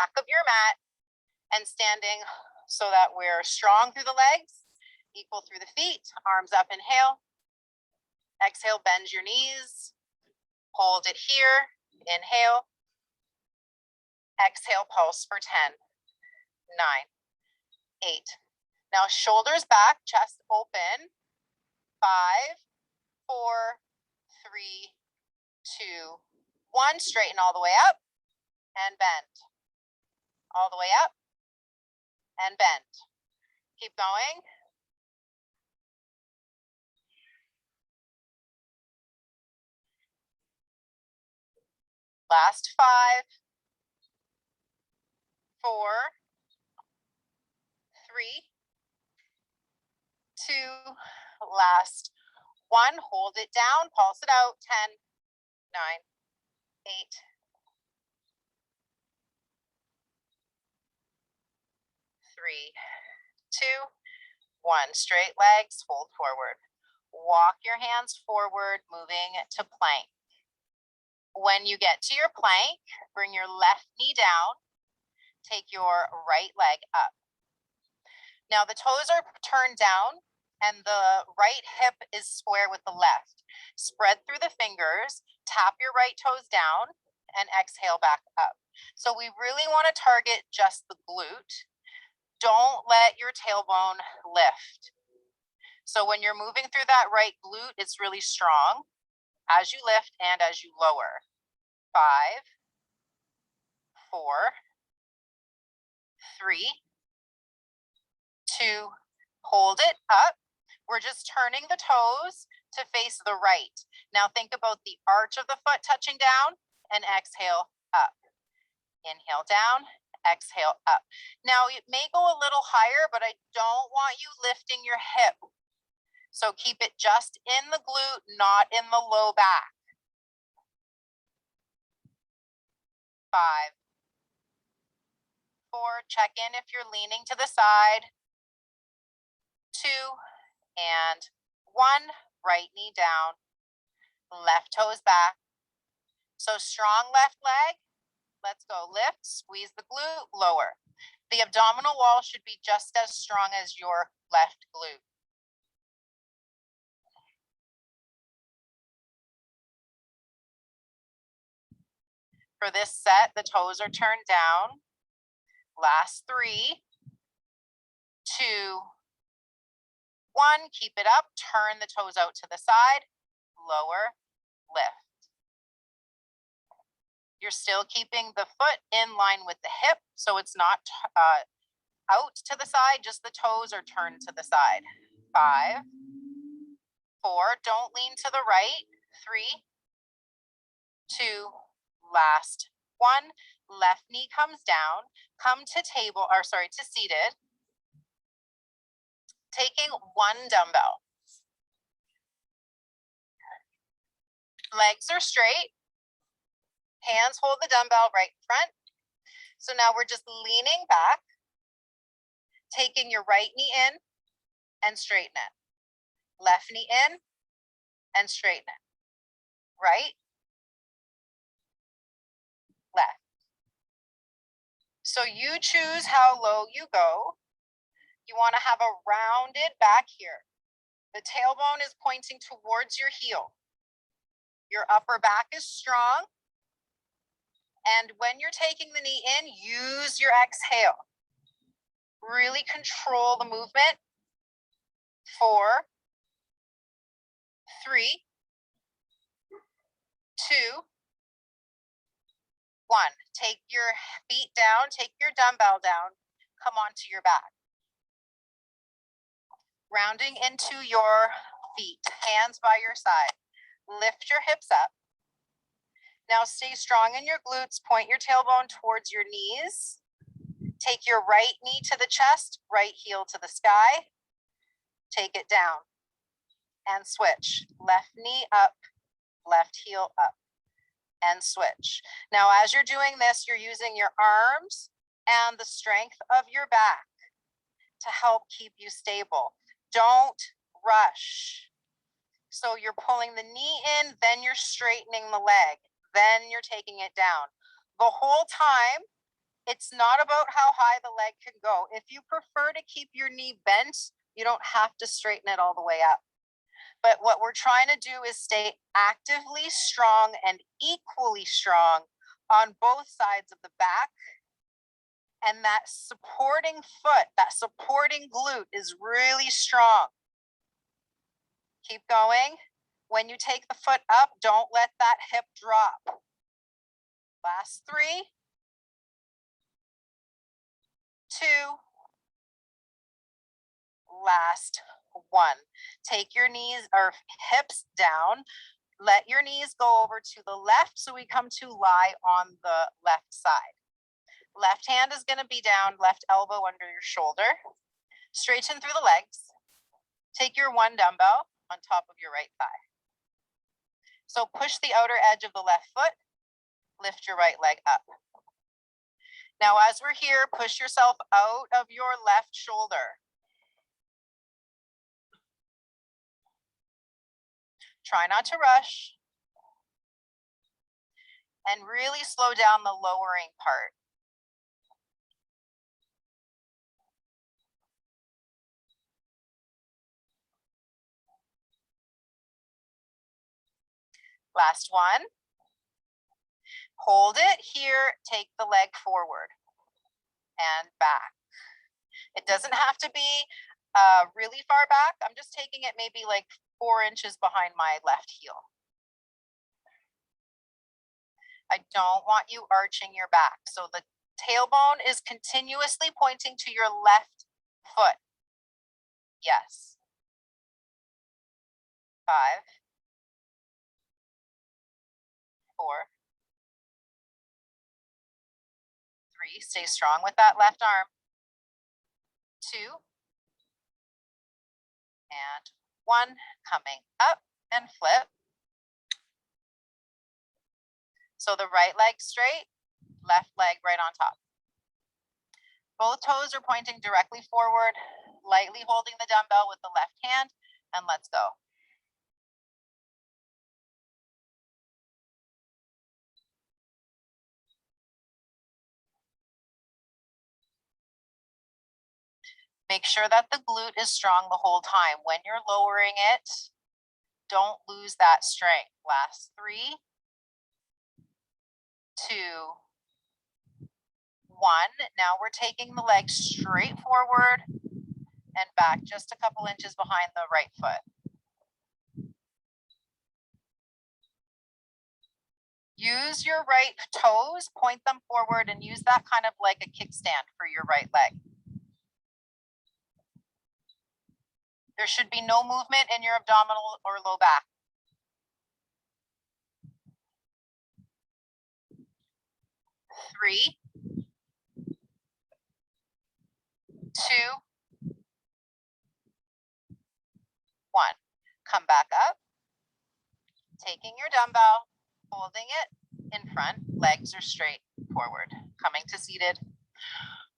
back of your mat and standing so that we're strong through the legs, equal through the feet. Arms up, inhale. Exhale, bend your knees. Hold it here. Inhale. Exhale, pulse for 10, 9, 8. Now shoulders back, chest open. 5, 4, 3, 2, 1. Straighten all the way up and bend. All the way up and bend. Keep going. Last 5, 4, 3, 2, last 1. Hold it down, pulse it out. 10, 9, 8, 3, 2, 1. Straight legs, fold forward. Walk your hands forward, moving to plank. When you get to your plank, bring your left knee down. Take your right leg up. Now the toes are turned down and the right hip is square with the left. Spread through the fingers, tap your right toes down and exhale back up. So we really want to target just the glute. Don't let your tailbone lift. So when you're moving through that right glute, it's really strong as you lift and as you lower. 5, 4, 3, 2, hold it up. We're just turning the toes to face the right. Now think about the arch of the foot touching down and exhale up. Inhale down, exhale up. Now it may go a little higher, but I don't want you lifting your hip. So keep it just in the glute, not in the low back. 5, 4, check in if you're leaning to the side. 2, and 1, right knee down, left toes back. So strong left leg, let's go. Lift, squeeze the glute, lower. The abdominal wall should be just as strong as your left glute. For this set, the toes are turned down. Last 3, 2, 1, keep it up, turn the toes out to the side, lower, lift. You're still keeping the foot in line with the hip, so it's not out to the side, just the toes are turned to the side. 5, 4, don't lean to the right. 3, 2, last 1. Left knee comes down, come to to seated. Taking 1 dumbbell. Legs are straight. Hands hold the dumbbell right in front. So now we're just leaning back, taking your right knee in and straighten it. Left knee in and straighten it. Right, left. So you choose how low you go. You want to have a rounded back here. The tailbone is pointing towards your heel. Your upper back is strong. And when you're taking the knee in, use your exhale. Really control the movement. 4, 3, 2, 1. Take your feet down, take your dumbbell down, come onto your back. Rounding into your feet, hands by your side. Lift your hips up. Now stay strong in your glutes, point your tailbone towards your knees. Take your right knee to the chest, right heel to the sky. Take it down and switch. Left knee up, left heel up, and switch. Now as you're doing this, you're using your arms and the strength of your back to help keep you stable. Don't rush. So you're pulling the knee in, then you're straightening the leg, then you're taking it down. The whole time, It's not about how high the leg can go. If you prefer to keep your knee bent, you don't have to straighten it all the way up. But what we're trying to do is stay actively strong and equally strong on both sides of the back. And that supporting foot, that supporting glute is really strong. Keep going. When you take the foot up, don't let that hip drop. Last 3, 2, last 1. Take your knees or hips down. Let your knees go over to the left so we come to lie on the left side. Left hand is going to be down, left elbow under your shoulder. Straighten through the legs. Take your 1 dumbbell on top of your right thigh. So push the outer edge of the left foot, lift your right leg up. Now, as we're here, push yourself out of your left shoulder. Try not to rush. And really slow down the lowering part. Last 1. Hold it here, take the leg forward and back. It doesn't have to be really far back. I'm just taking it maybe like 4 inches behind my left heel. I don't want you arching your back. So the tailbone is continuously pointing to your left foot. Yes. 5, 4, 3. Stay strong with that left arm. 2, and 1. Coming up and flip. So the right leg straight, left leg right on top. Both toes are pointing directly forward, lightly holding the dumbbell with the left hand, and let's go. Make sure that the glute is strong the whole time. When you're lowering it, don't lose that strength. Last 3, 2, 1. Now we're taking the leg straight forward and back just a couple inches behind the right foot. Use your right toes, point them forward, and use that kind of like a kickstand for your right leg. There should be no movement in your abdominal or low back. 3, 2, 1. Come back up. Taking your dumbbell, holding it in front, legs are straight forward, coming to seated.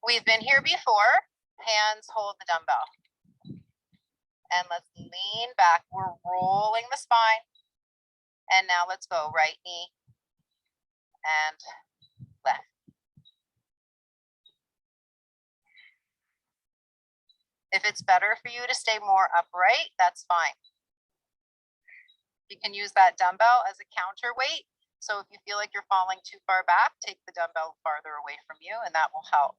We've been here before. Hands hold the dumbbell. And let's lean back. We're rolling the spine. And now let's go right knee and left. If it's better for you to stay more upright, that's fine. You can use that dumbbell as a counterweight. So if you feel like you're falling too far back, take the dumbbell farther away from you, and that will help.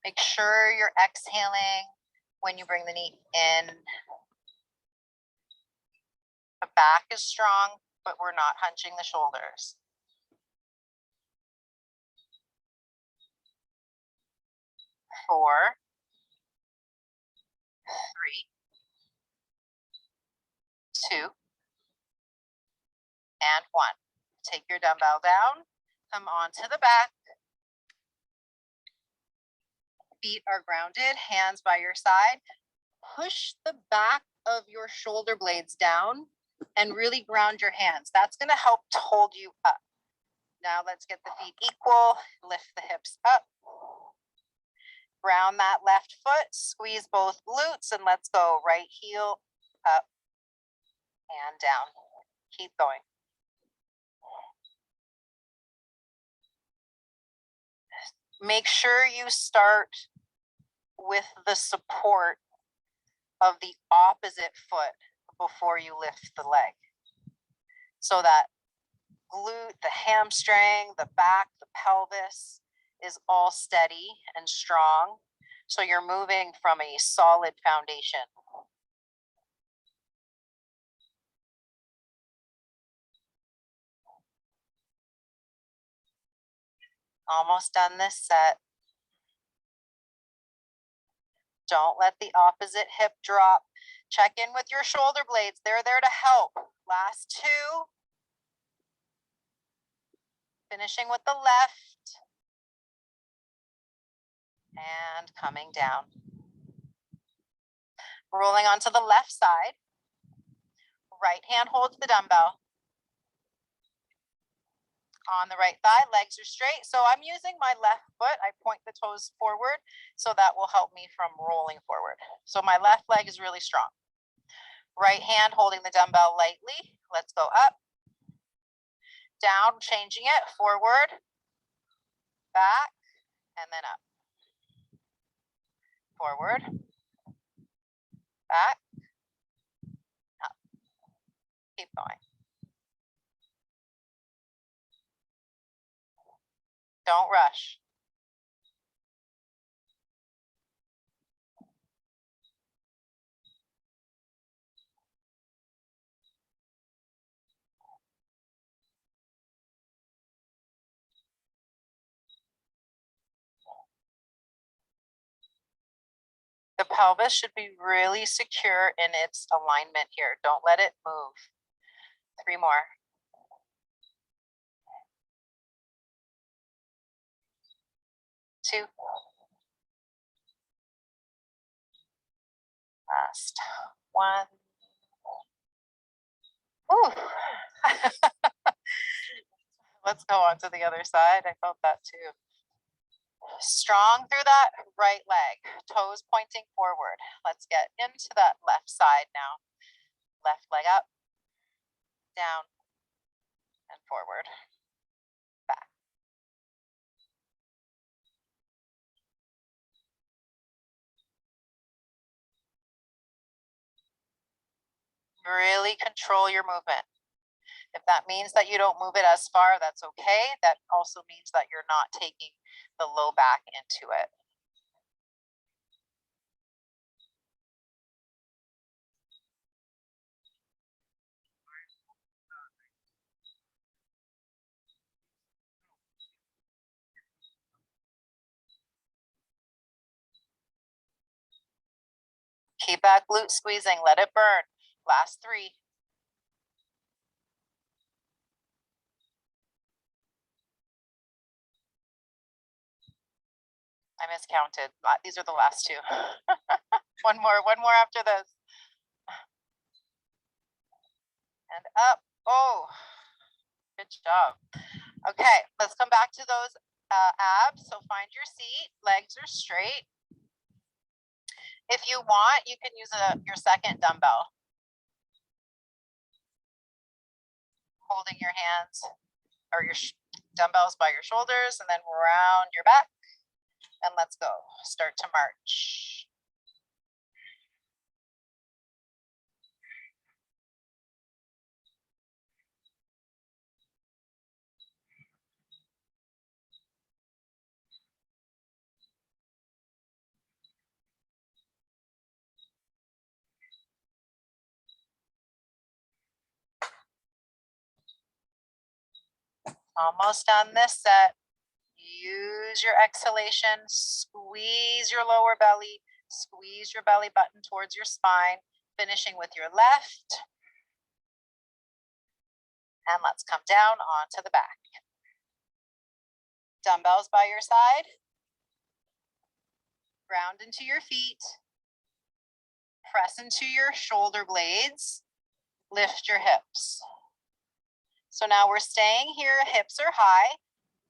Make sure you're exhaling when you bring the knee in. The back is strong, but we're not hunching the shoulders. 4, 3, 2, and 1. Take your dumbbell down, come onto the back. Feet are grounded, hands by your side. Push the back of your shoulder blades down and really ground your hands. That's going to help to hold you up. Now let's get the feet equal, lift the hips up. Ground that left foot, squeeze both glutes, and let's go. Right heel up and down. Keep going. Make sure you start with the support of the opposite foot before you lift the leg. So that glute, the hamstring, the back, the pelvis is all steady and strong. So you're moving from a solid foundation. Almost done this set. Don't let the opposite hip drop. Check in with your shoulder blades. They're there to help. Last two. Finishing with the left. And coming down. Rolling onto the left side. Right hand holds the dumbbell. On the right thigh, legs are straight. So I'm using my left foot. I point the toes forward, so that will help me from rolling forward. So my left leg is really strong. Right hand holding the dumbbell lightly. Let's go up, down, changing it, forward, back, and then up. Forward, back, up. Keep going. Don't rush. The pelvis should be really secure in its alignment here. Don't let it move. 3 more. Two. Last one. Ooh. Let's go on to the other side. I felt that too. Strong through that right leg, toes pointing forward. Let's get into that left side now. Left leg up, down, and forward, back. Really control your movement. If that means that you don't move it as far, that's okay. That also means that you're not taking the low back into it. Keep that glute squeezing, let it burn. Last 3. I miscounted. These are the last 2. one more after this. And up. Oh, good job. Okay, let's come back to those abs. So find your seat, legs are straight. If you want, you can use your second dumbbell. Holding your hands or your dumbbells by your shoulders, and then round your back. And let's go. Start to march. Almost done this set. Use your exhalation, squeeze your lower belly, squeeze your belly button towards your spine, finishing with your left. And let's come down onto the back. Dumbbells by your side. Ground into your feet. Press into your shoulder blades. Lift your hips. So now we're staying here, hips are high.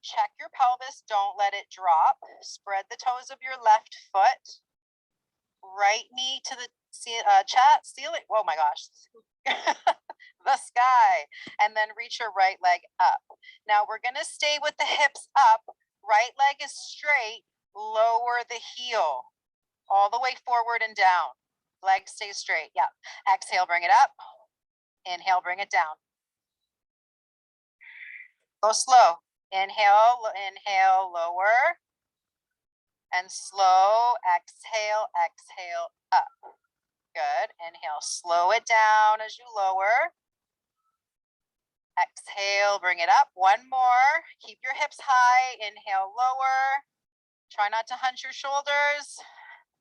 Check your pelvis, don't let it drop. Spread the toes of your left foot. Right knee to the ceiling. Oh my gosh. The sky. And then reach your right leg up. Now we're gonna stay with the hips up. Right leg is straight, lower the heel all the way forward and down. Leg stays straight. Yep. Exhale, bring it up. Inhale, bring it down. Go slow. Inhale, inhale, lower. And slow. Exhale, exhale, up. Good. Inhale, slow it down as you lower. Exhale, bring it up. One more. Keep your hips high. Inhale, lower. Try not to hunch your shoulders.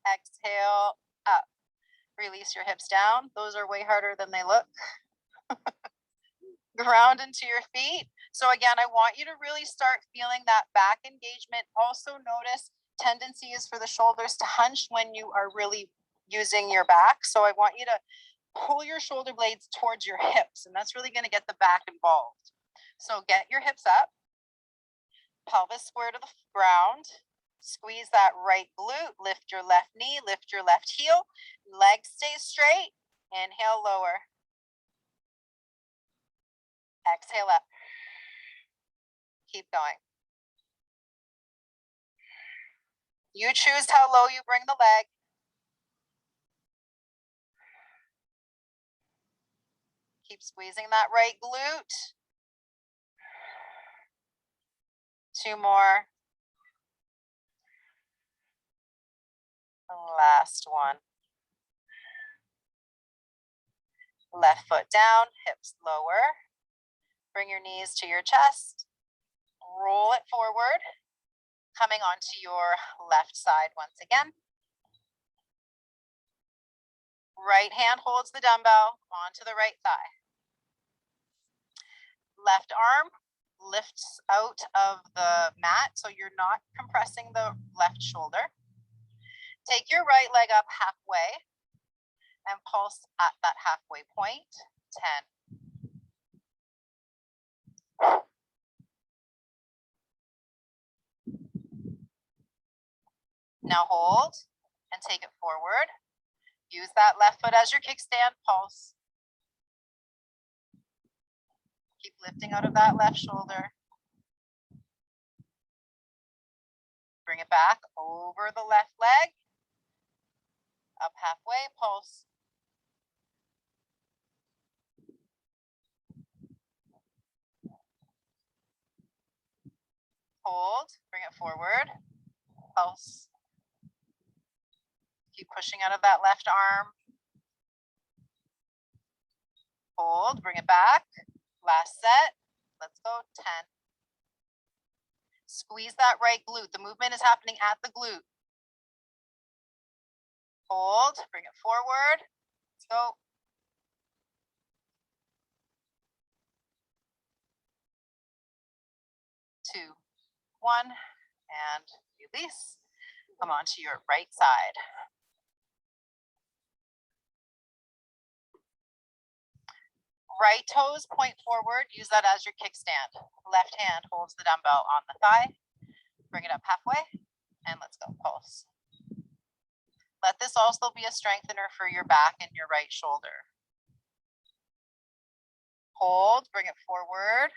Exhale, up. Release your hips down. Those are way harder than they look. Ground into your feet. So again, I want you to really start feeling that back engagement. Also notice tendency is for the shoulders to hunch when you are really using your back. So I want you to pull your shoulder blades towards your hips, and that's really going to get the back involved. So get your hips up, pelvis square to the ground. Squeeze that right glute, lift your left knee, lift your left heel, legs stay straight. Inhale, lower. Exhale up. Keep going. You choose how low you bring the leg. Keep squeezing that right glute. 2 more. Last one. Left foot down, hips lower. Bring your knees to your chest. Roll it forward. Coming onto your left side once again. Right hand holds the dumbbell onto the right thigh. Left arm lifts out of the mat, so you're not compressing the left shoulder. Take your right leg up halfway and pulse at that halfway point. 10. Now hold and take it forward. Use that left foot as your kickstand, pulse. Keep lifting out of that left shoulder. Bring it back over the left leg. Up halfway, pulse. Hold, bring it forward, pulse. Keep pushing out of that left arm. Hold, bring it back. Last set, let's go, 10. Squeeze that right glute. The movement is happening at the glute. Hold, bring it forward. Let's go. 2, 1, and release. Come on to your right side. Right toes point forward. Use that as your kickstand. Left hand holds the dumbbell on the thigh. Bring it up halfway, and let's go, pulse. Let this also be a strengthener for your back and your right shoulder. Hold, bring it forward,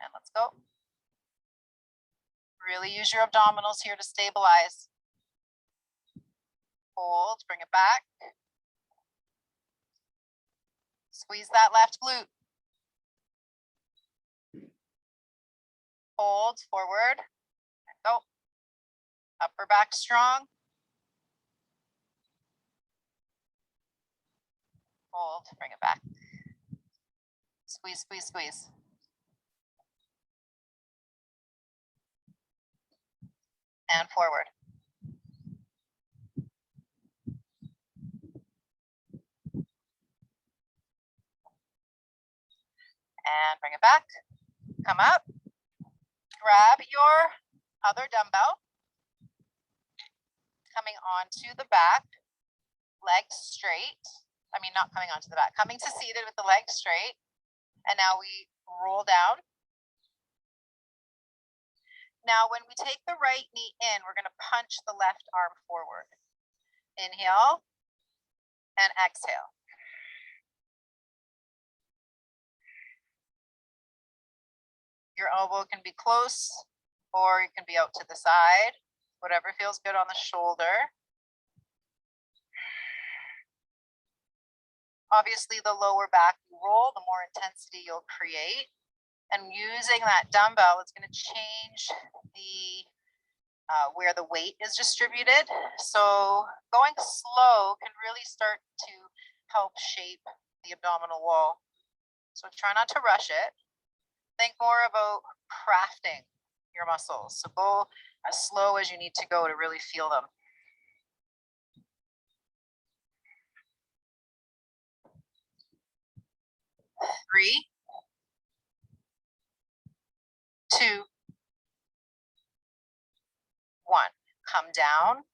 and let's go. Really use your abdominals here to stabilize. Hold, bring it back. Squeeze that left glute. Hold, forward, and go. Upper back strong. Hold, bring it back. Squeeze, squeeze, squeeze. And forward. And bring it back. Come up. Grab your other dumbbell. Coming onto the back. Legs straight. I mean, not coming onto the back. Coming to seated with the legs straight. And now we roll down. Now, when we take the right knee in, we're going to punch the left arm forward. Inhale and exhale. Your elbow can be close or you can be out to the side, whatever feels good on the shoulder. Obviously, the lower back you roll, the more intensity you'll create. And using that dumbbell, it's going to change the where the weight is distributed. So going slow can really start to help shape the abdominal wall. So try not to rush it. Think more about crafting your muscles. So go as slow as you need to go to really feel them. 3, 2, 1. Come down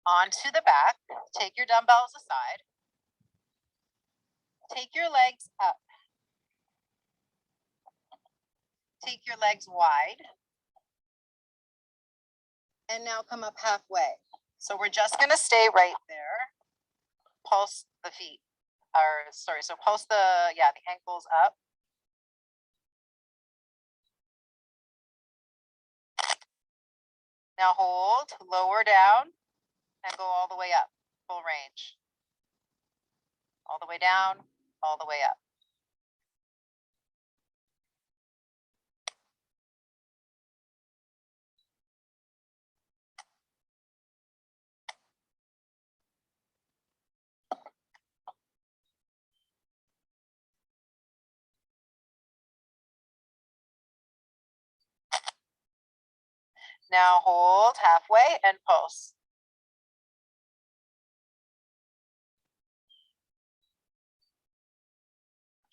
onto the back. Take your dumbbells aside. Take your legs up. Take your legs wide. And now come up halfway. So we're just going to stay right there. Pulse the feet. So pulse the ankles up. Now hold, lower down, and go all the way up, full range. All the way down, all the way up. Now hold halfway and pulse.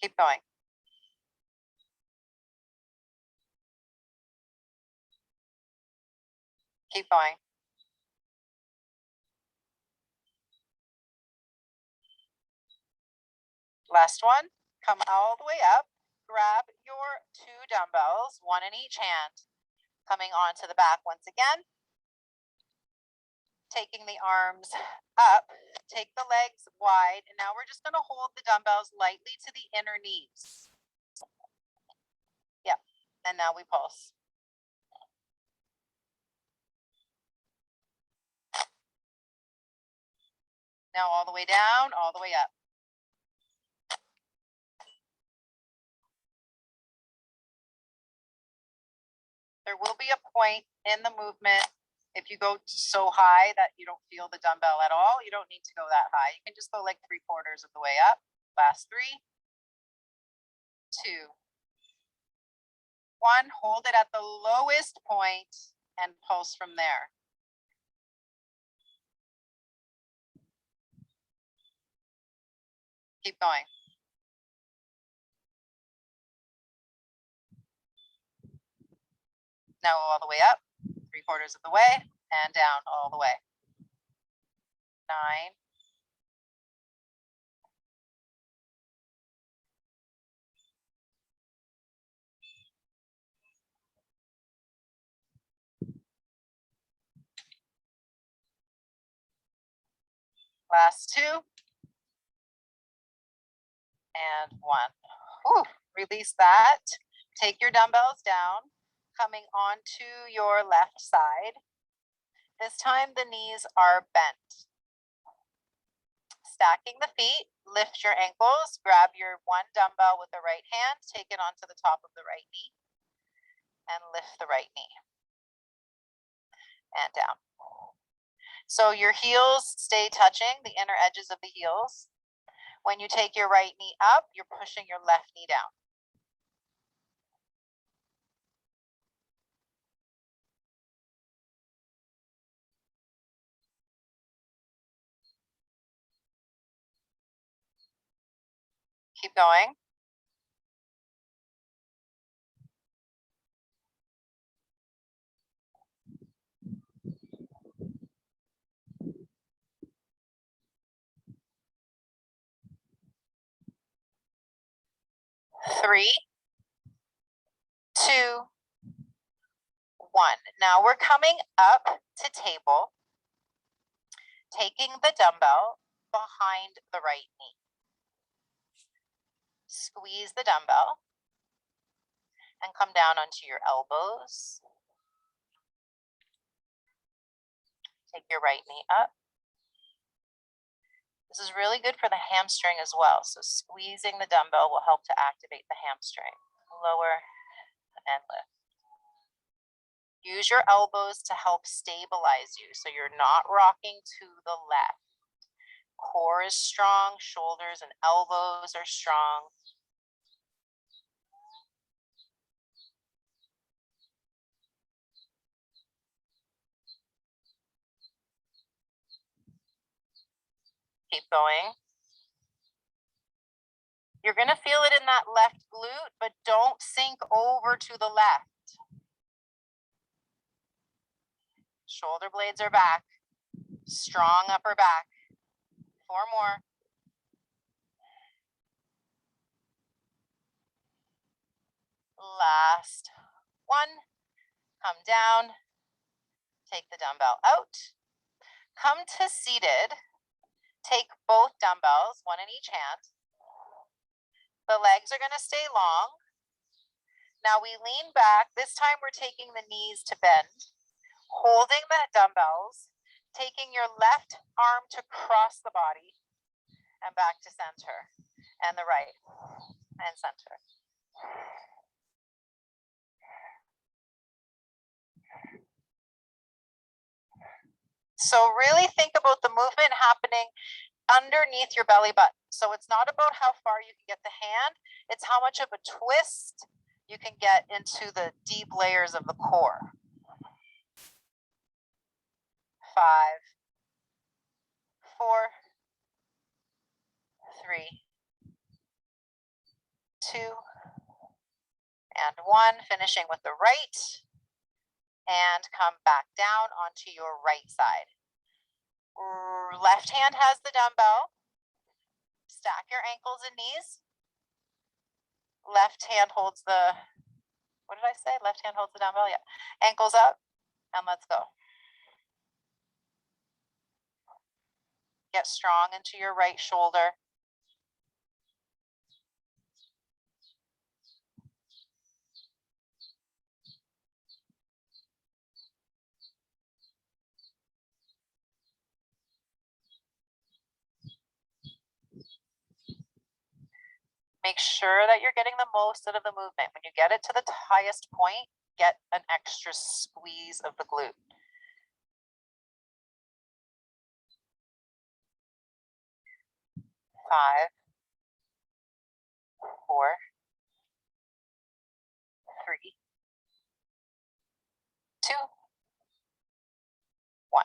Keep going. Keep going. Last one. Come all the way up. Grab your 2 dumbbells, one in each hand. Coming onto the back once again. Taking the arms up. Take the legs wide. And now we're just going to hold the dumbbells lightly to the inner knees. Yep. And now we pulse. Now all the way down, all the way up. There will be a point in the movement if you go so high that you don't feel the dumbbell at all. You don't need to go that high. You can just go like 3/4 of the way up. Last 3, 2, 1. Hold it at the lowest point and pulse from there. Keep going. Now all the way up, 3/4 of the way, and down all the way. 9, 2, and 1. Whew. Release that. Take your dumbbells down, coming onto your left side. This time the knees are bent. Stacking the feet, lift your ankles, grab your 1 dumbbell with the right hand, take it onto the top of the right knee, and lift the right knee. And down. So your heels stay touching, the inner edges of the heels. When you take your right knee up, you're pushing your left knee down. Keep going. Three, 2, 1. Now we're coming up to table, taking the dumbbell behind the right knee. Squeeze the dumbbell and come down onto your elbows. Take your right knee up. This is really good for the hamstring as well. So squeezing the dumbbell will help to activate the hamstring. Lower and lift. Use your elbows to help stabilize you so you're not rocking to the left. Core is strong, shoulders and elbows are strong. Keep going. You're going to feel it in that left glute, but don't sink over to the left. Shoulder blades are back. Strong upper back. 4 more. Last 1. Come down. Take the dumbbell out. Come to seated. Take both dumbbells, 1 in each hand. The legs are going to stay long. Now we lean back. This time we're taking the knees to bend, holding the dumbbells, taking your left arm to cross the body and back to center, and the right and center. So really think about the movement happening underneath your belly button. So it's not about how far you can get the hand, it's how much of a twist you can get into the deep layers of the core. 5, 4, 3, 2, and 1. Finishing with the right, and come back down onto your right side. Left hand has the dumbbell. Stack your ankles and knees. Left hand holds the, what did I say? Left hand holds the dumbbell, yeah. Ankles up, and let's go. Get strong into your right shoulder. Make sure that you're getting the most out of the movement. When you get it to the highest point, get an extra squeeze of the glute. 5, 4, 3, 2, 1.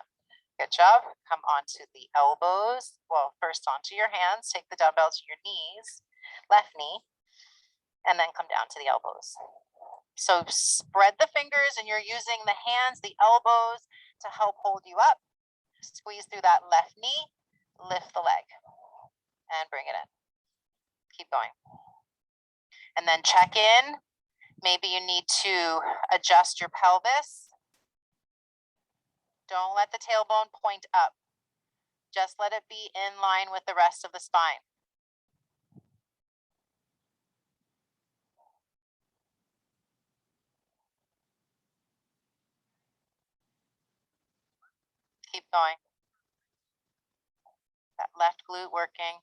Good job. Come onto the elbows. Well, first onto your hands. Take the dumbbell to your knees, left knee, and then come down to the elbows. So spread the fingers and you're using the hands, the elbows to help hold you up. Squeeze through that left knee, lift the leg, and bring it in. Keep going. And then check in. Maybe you need to adjust your pelvis. Don't let the tailbone point up. Just let it be in line with the rest of the spine. Keep going. That left glute working.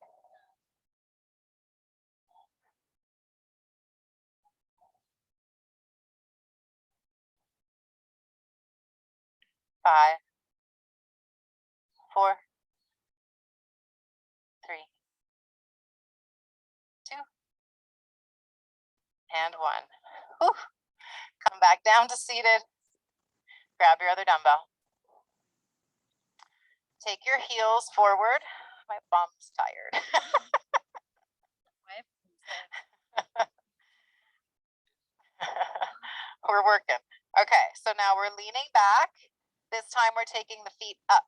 5, 4, 3, 2, and 1. Whew. Come back down to seated. Grab your other dumbbell. Take your heels forward. My bum's tired. We're working. Okay, so now we're leaning back. This time we're taking the feet up.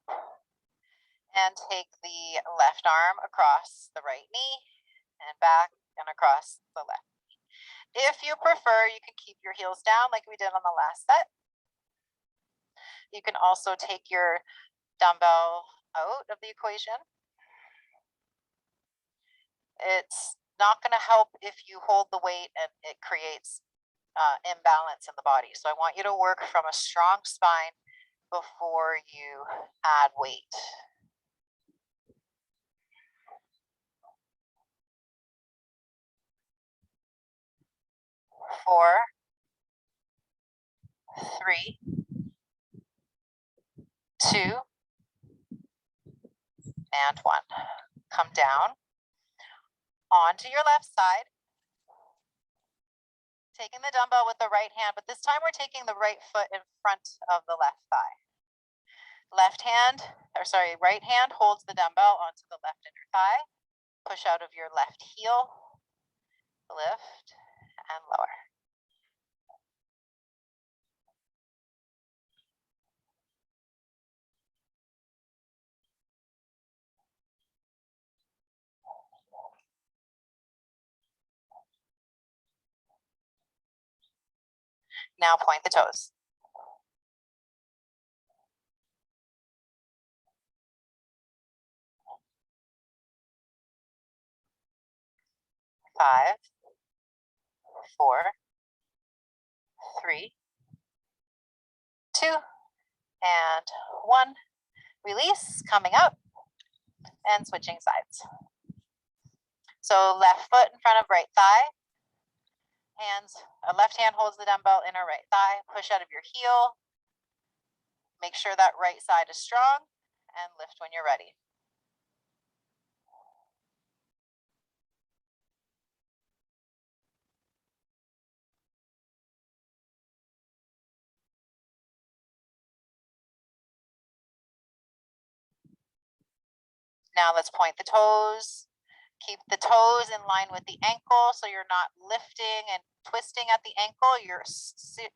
And take the left arm across the right knee and back and across the left knee. If you prefer, you can keep your heels down like we did on the last set. You can also take your dumbbell out of the equation. It's not going to help if you hold the weight and it creates imbalance in the body. So I want you to work from a strong spine, before you add weight. 4, 3, 2, and 1. Come down onto your left side, taking the dumbbell with the right hand, but this time we're taking the right foot in front of the left thigh. Right hand holds the dumbbell onto the left inner thigh. Push out of your left heel, lift and lower. Now point the toes. 5, 4, 3, 2, and 1. Release, coming up and switching sides. So left foot in front of right thigh. Left hand holds the dumbbell, inner right thigh. Push out of your heel. Make sure that right side is strong and lift when you're ready. Now let's point the toes. Keep the toes in line with the ankle so you're not lifting and twisting at the ankle. You're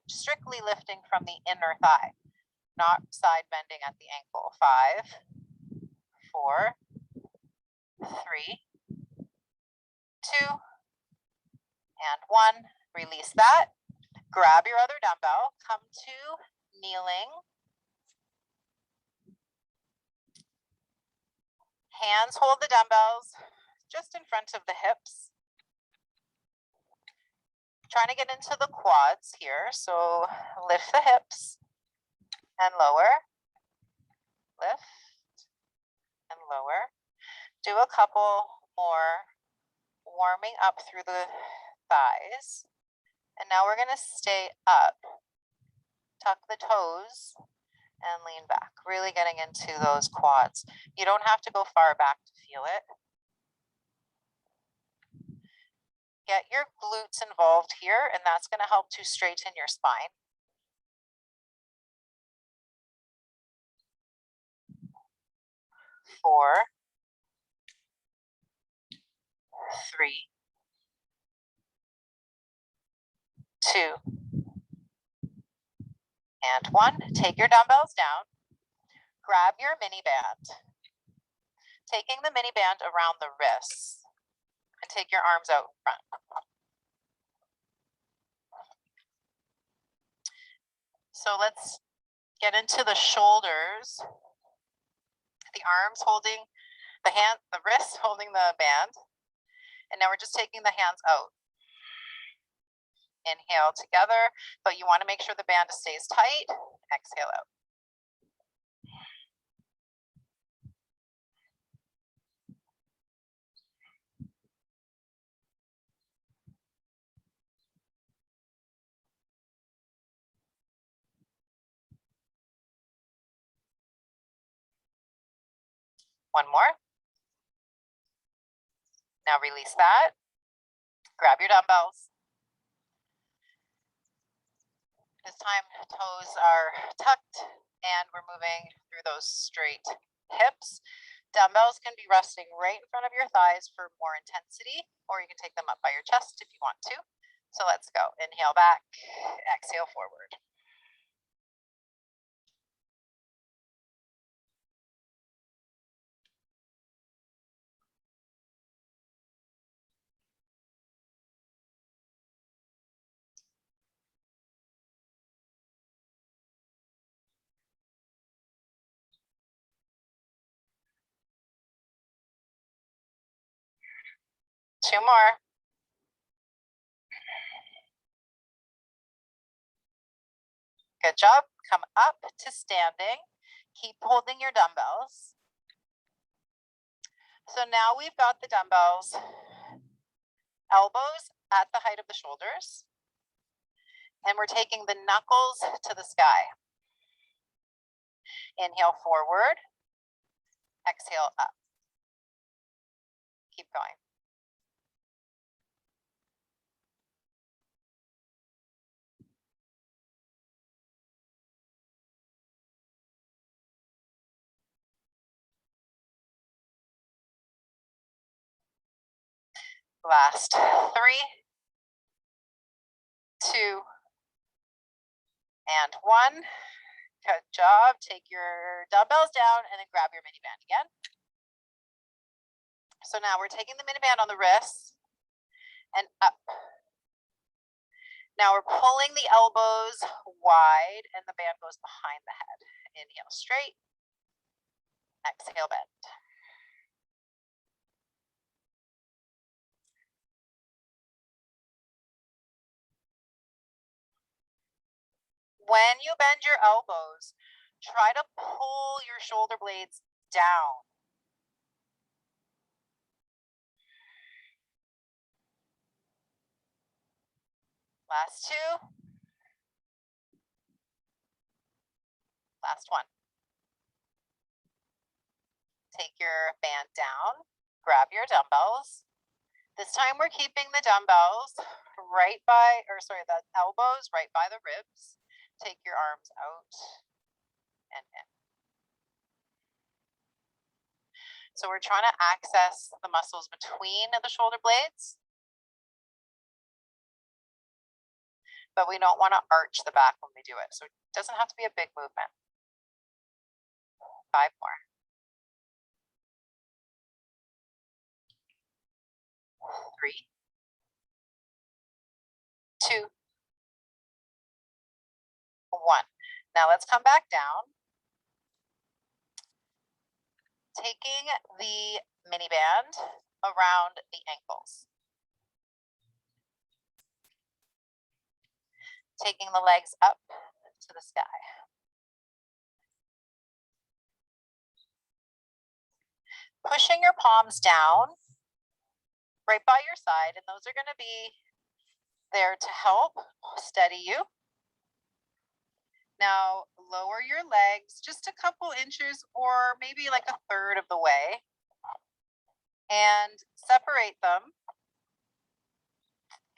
strictly lifting from the inner thigh, not side bending at the ankle. 5, 4, 3, 2, and 1. Release that. Grab your other dumbbell. Come to kneeling. Hands hold the dumbbells just in front of the hips. Trying to get into the quads here. So lift the hips and lower. Lift and lower. Do a couple more, warming up through the thighs. And now we're going to stay up. Tuck the toes and lean back, really getting into those quads. You don't have to go far back to feel it. Get your glutes involved here, and that's going to help to straighten your spine. 4, 3, 2, and 1. Take your dumbbells down. Grab your mini band. Taking the mini band around the wrists and take your arms out in front. So let's get into the shoulders. The arms holding the wrists holding the band. And now we're just taking the hands out. Inhale together, but you want to make sure the band stays tight. Exhale out. One more. Now release that. Grab your dumbbells. This time toes are tucked and we're moving through those straight hips. Dumbbells can be resting right in front of your thighs for more intensity, or you can take them up by your chest if you want to. So let's go. Inhale back, exhale forward. Two more. Good job. Come up to standing. Keep holding your dumbbells. So now we've got the dumbbells, elbows at the height of the shoulders, and we're taking the knuckles to the sky. Inhale forward, exhale up. Keep going. Last 3, 2, and 1. Good job. Take your dumbbells down and then grab your mini band again. So now we're taking the mini band on the wrists and up. Now we're pulling the elbows wide and the band goes behind the head. Inhale straight, exhale bend. When you bend your elbows, try to pull your shoulder blades down. Last 2. Last 1. Take your band down, grab your dumbbells. This time we're keeping the dumbbells right by, the elbows right by the ribs. Take your arms out and in. So we're trying to access the muscles between the shoulder blades, but we don't want to arch the back when we do it. So it doesn't have to be a big movement. 5 more. 3, 2, 1. Now let's come back down. Taking the mini band around the ankles. Taking the legs up to the sky. Pushing your palms down right by your side, and those are going to be there to help steady you. Now lower your legs just a couple inches or maybe like a third of the way and separate them.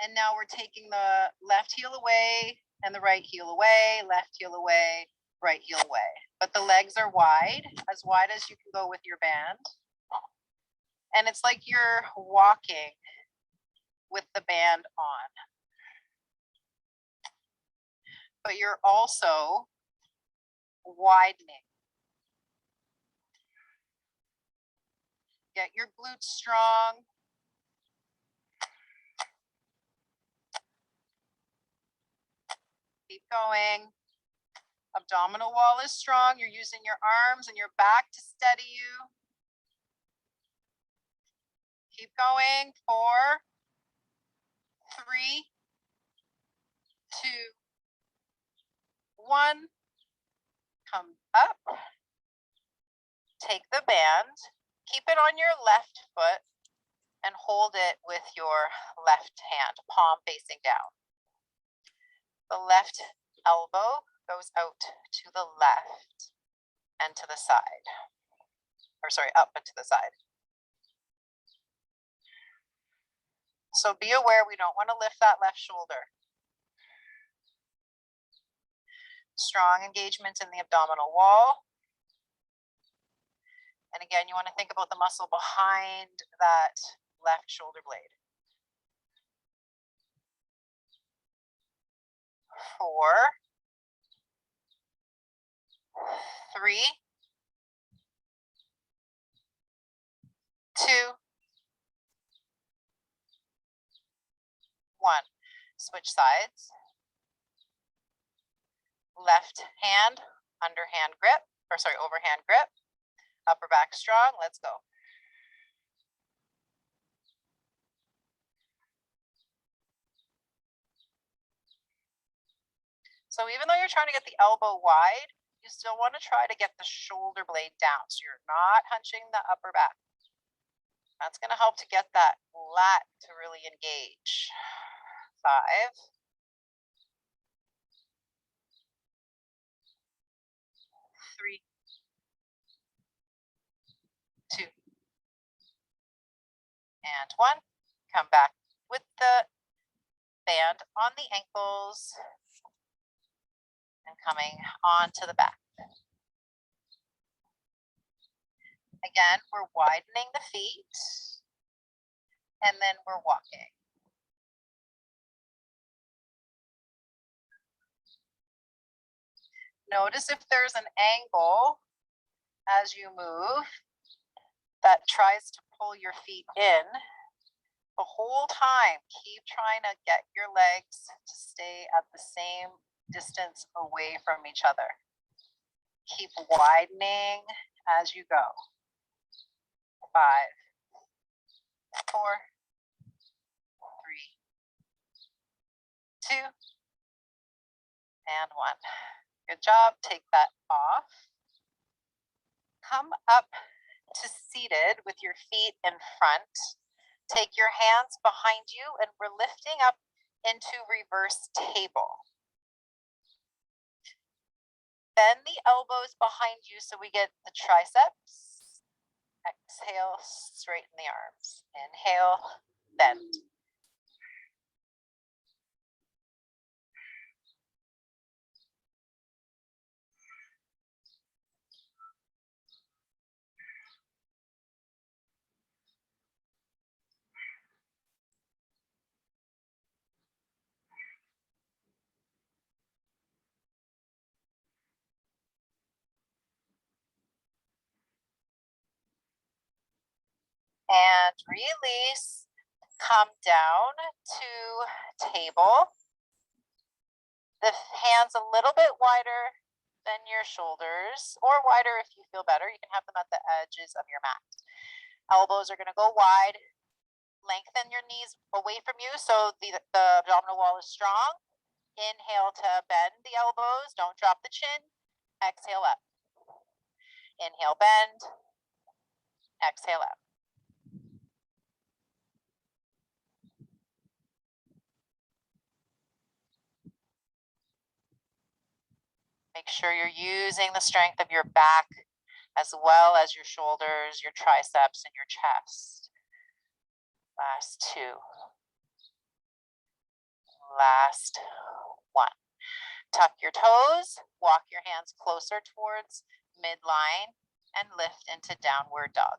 And now we're taking the left heel away and the right heel away, left heel away, right heel away. But the legs are wide as you can go with your band. And it's like you're walking with the band on. But you're also widening. Get your glutes strong. Keep going. Abdominal wall is strong. You're using your arms and your back to steady you. Keep going. 4, 3, 2, 1. Come up. Take the band. Keep it on your left foot and hold it with your left hand, palm facing down. The left elbow goes out to the left and to the side. Up and to the side. So be aware, we don't want to lift that left shoulder. Strong engagement in the abdominal wall. And again, you want to think about the muscle behind that left shoulder blade. 4, 3, 2, 1. Switch sides. Left hand, underhand grip, overhand grip. Upper back strong. Let's go. So even though you're trying to get the elbow wide, you still want to try to get the shoulder blade down. So you're not hunching the upper back. That's going to help to get that lat to really engage. 5, 3, 2, and 1. Come back with the band on the ankles and coming on to the back. Again, we're widening the feet and then we're walking. Notice if there's an angle as you move that tries to pull your feet in. The whole time, keep trying to get your legs to stay at the same distance away from each other. Keep widening as you go. 5, 4, 3, 2, and 1. Good job. Take that off. Come up to seated with your feet in front. Take your hands behind you and we're lifting up into reverse table. Bend the elbows behind you so we get the triceps. Exhale, straighten the arms. Inhale, bend. And release. Come down to table. The hands a little bit wider than your shoulders, or wider if you feel better. You can have them at the edges of your mat. Elbows are going to go wide. Lengthen your knees away from you so the abdominal wall is strong. Inhale to bend the elbows. Don't drop the chin. Exhale up. Inhale, bend. Exhale up. Make sure you're using the strength of your back as well as your shoulders, your triceps, and your chest. Last 2. Last 1. Tuck your toes, walk your hands closer towards midline, and lift into downward dog.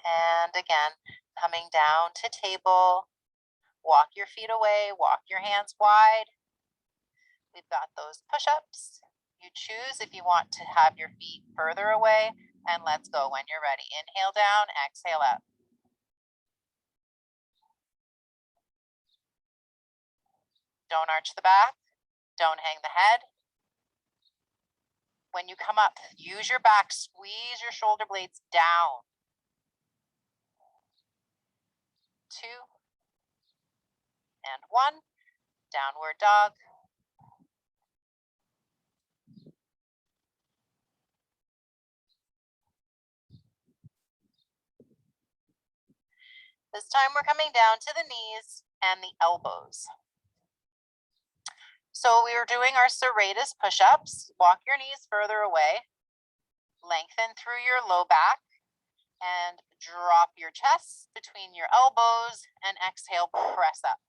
And again, coming down to table, walk your feet away, walk your hands wide. We've got those push-ups. You choose if you want to have your feet further away, and let's go when you're ready. Inhale down, exhale up. Don't arch the back, don't hang the head. When you come up, use your back, squeeze your shoulder blades down. 2, and 1, downward dog. This time we're coming down to the knees and the elbows. So we are doing our serratus push-ups. Walk your knees further away. Lengthen through your low back and drop your chest between your elbows and exhale, press up.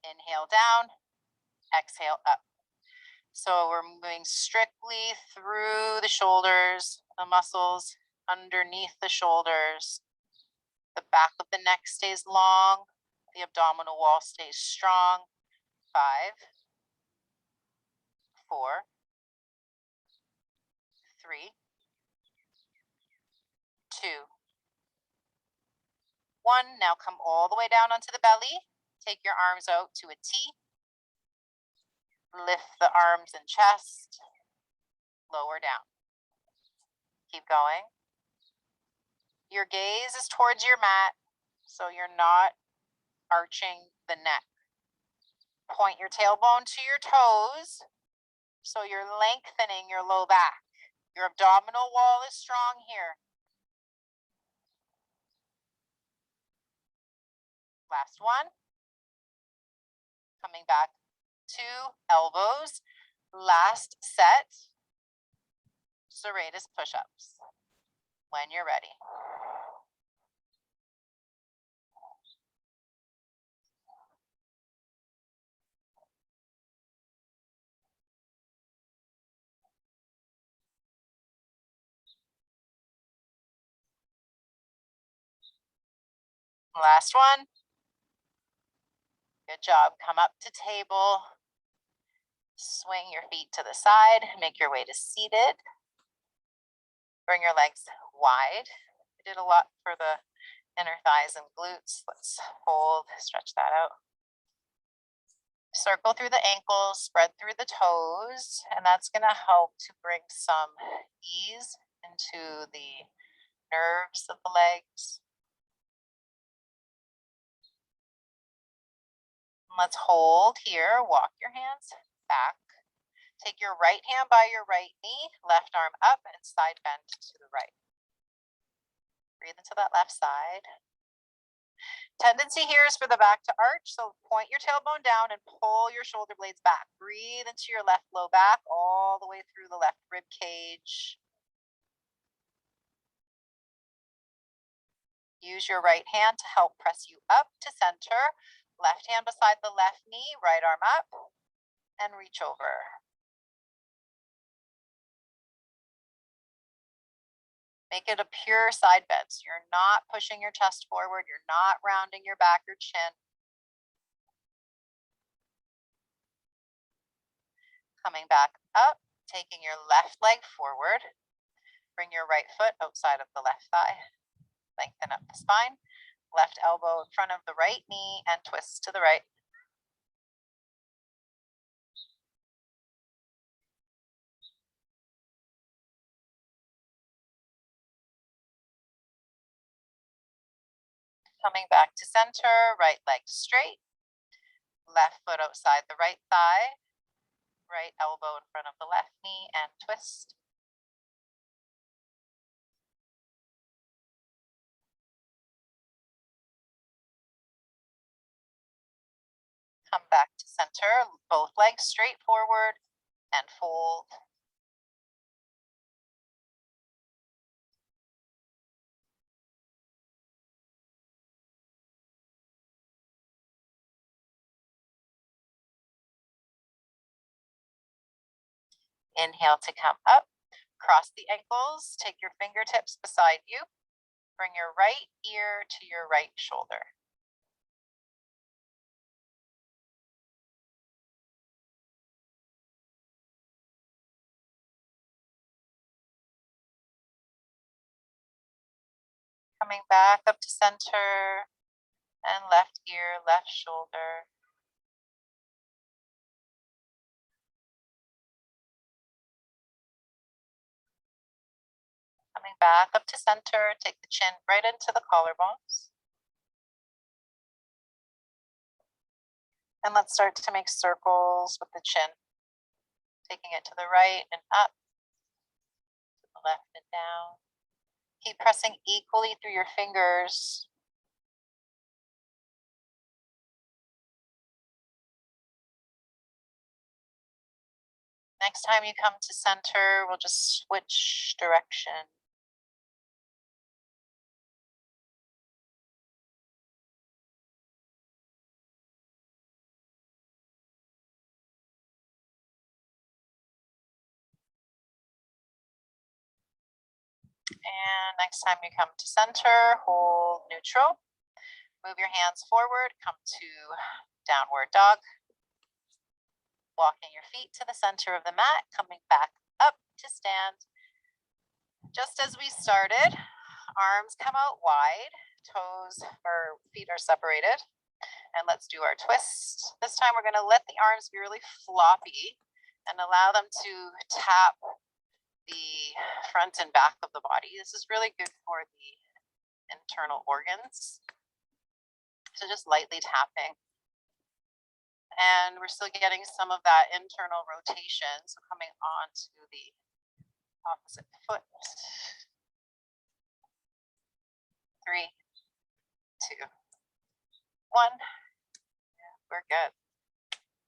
Inhale down, exhale up. So we're moving strictly through the shoulders, the muscles underneath the shoulders. The back of the neck stays long. The abdominal wall stays strong. 5, 4, 3, 2, 1. Now come all the way down onto the belly. Take your arms out to a T. Lift the arms and chest. Lower down. Keep going. Your gaze is towards your mat, so you're not arching the neck. Point your tailbone to your toes, so you're lengthening your low back. Your abdominal wall is strong here. Last one. Coming back to elbows. Last set. Serratus push-ups. When you're ready. Last one. Good job. Come up to table. Swing your feet to the side. Make your way to seated. Bring your legs wide. We did a lot for the inner thighs and glutes. Let's hold, stretch that out. Circle through the ankles, spread through the toes, and that's going to help to bring some ease into the nerves of the legs. Let's hold here. Walk your hands back. Take your right hand by your right knee, left arm up, and side bend to the right. Breathe into that left side. Tendency here is for the back to arch, so point your tailbone down and pull your shoulder blades back. Breathe into your left low back all the way through the left rib cage. Use your right hand to help press you up to center. Left hand beside the left knee, right arm up, and reach over. Make it a pure side bend. So you're not pushing your chest forward. You're not rounding your back or chin. Coming back up, taking your left leg forward. Bring your right foot outside of the left thigh. Lengthen up the spine. Left elbow in front of the right knee and twist to the right. Coming back to center, right leg straight. Left foot outside the right thigh. Right elbow in front of the left knee and twist. Come back to center, both legs straight forward and fold. Inhale to come up. Cross the ankles, take your fingertips beside you. Bring your right ear to your right shoulder. Coming back up to center and left ear, left shoulder. Coming back up to center, take the chin right into the collarbones. And let's start to make circles with the chin. Taking it to the right and up, to the left and down. Keep pressing equally through your fingers. Next time you come to center, we'll just switch direction. And next time you come to center, hold neutral. Move your hands forward, come to downward dog. Walking your feet to the center of the mat, coming back up to stand. Just as we started, arms come out wide, toes or feet are separated. And let's do our twist. This time we're going to let the arms be really floppy and allow them to tap the front and back of the body. This is really good for the internal organs. So just lightly tapping. And we're still getting some of that internal rotation. So coming on to the opposite foot. 3, 2, 1. We're good.